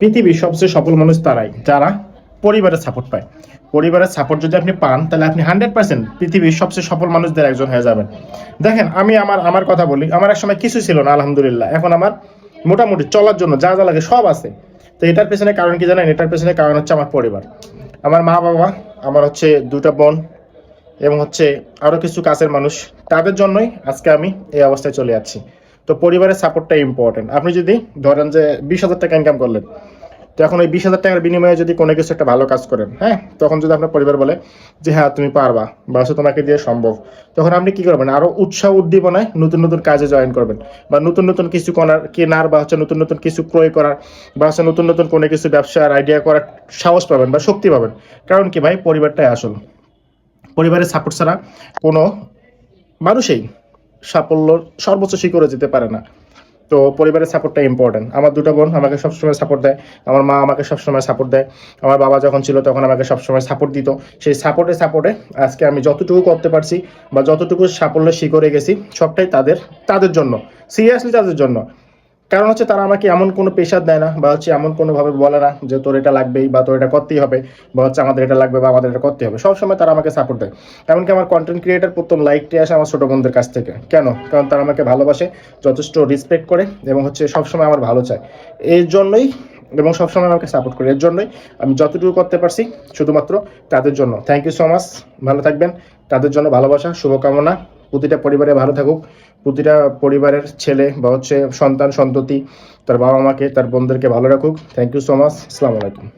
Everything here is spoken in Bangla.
পৃথিবীর সবচেয়ে সফল মানুষ তারাই যারা পরিবারের সাপোর্ট পায়। পরিবারের সাপোর্ট যদি আপনি পান তাহলে আপনি 100% পৃথিবীর সবচেয়ে সফল মানুষদের একজন হয়ে যাবেন। দেখেন, আমি আমার আমার কথা বলি, আমার এক সময় কিছু ছিল না, আলহামদুলিল্লাহ এখন আমার মোটামুটি চলার জন্য যা যা লাগে সব আছে। তো এটার পেছনে কারণ কি জানেন? এটার পেছনে কারণ হচ্ছে আমার পরিবার, আমার মা বাবা, আমার হচ্ছে দুটা বোন, এবং হচ্ছে আরো কিছু কাছের মানুষ। তাদের জন্যই আজকে আমি এই অবস্থায় চলে যাচ্ছি। তো পরিবারের সাপোর্টটা ইম্পর্টেন্ট। আপনি যদি ধরেন যে 20,000 টাকা ইনকাম করলেন, তো এখন ওই 20,000 টাকার বিনিময়ে যদি কোনো কিছু একটা ভালো কাজ করেন, হ্যাঁ, তখন যদি আপনার পরিবার বলে যে হ্যাঁ তুমি পারবা বা হচ্ছে তোমাকে দিয়ে সম্ভব, তখন আপনি কি করবেন? আরো উৎসাহ উদ্দীপনায় নতুন নতুন কাজে জয়েন করবেন, বা নতুন নতুন কিছু কেনার বা হচ্ছে নতুন নতুন কিছু ক্রয় করার, বা হচ্ছে নতুন নতুন কোনো কিছু ব্যবসার আইডিয়া করার সাহস পাবেন বা শক্তি পাবেন। কারণ কি ভাই, পরিবারটাই আসল। পরিবারের সাপোর্ট ছাড়া কোনো মানুষই সাফল্য সর্বোচ্চ শিখরে যেতে পারে না। তো পরিবারের সাপোর্টটা ইম্পর্টেন্ট। আমার দুটো বোন আমাকে সবসময় সাপোর্ট দেয়, আমার মা আমাকে সবসময় সাপোর্ট দেয়, আমার বাবা যখন ছিল তখন আমাকে সবসময় সাপোর্ট দিত। সেই সাপোর্টে আজকে আমি যতটুকু করতে পারছি বা যতটুকু সাফল্যের শিখরে গেছি, সবটাই তাদের জন্য, সিরিয়াসলি তাদের জন্য। কারণ হচ্ছে তারা আমাকে এমন কোনো প্রেশার দেয় না, বা হচ্ছে এমন কোনোভাবে বলে না যে তোর এটা লাগবেই বা তোর এটা করতেই হবে, বা হচ্ছে আমাদের এটা লাগবে বা আমাদের এটা করতে হবে। সবসময় তারা আমাকে সাপোর্ট দেয়। এমনকি আমার কন্টেন্ট ক্রিয়েটার প্রথম লাইকটি আসে আমার ছোট বোনদের কাছ থেকে। কেন? কারণ তারা আমাকে ভালোবাসে, যথেষ্ট রেসপেক্ট করে, এবং হচ্ছে সবসময় আমার ভালো চায়। এর জন্যই, এবং সবসময় আমাকে সাপোর্ট করে, এর জন্যই আমি যতটুকু করতে পারছি শুধুমাত্র তাদের জন্য। Thank you so much. ভালো থাকবেন। তাদের জন্য ভালোবাসা, শুভকামনা। প্রতিটা পরিবারে ভালো থাকুক, প্রতিটা পরিবারের ছেলে বা হচ্ছে সন্তান সন্ততি তার বাবা মাকে, তার বোনদেরকে ভালো রাখুক। Thank you so much. আসসালামু আলাইকুম।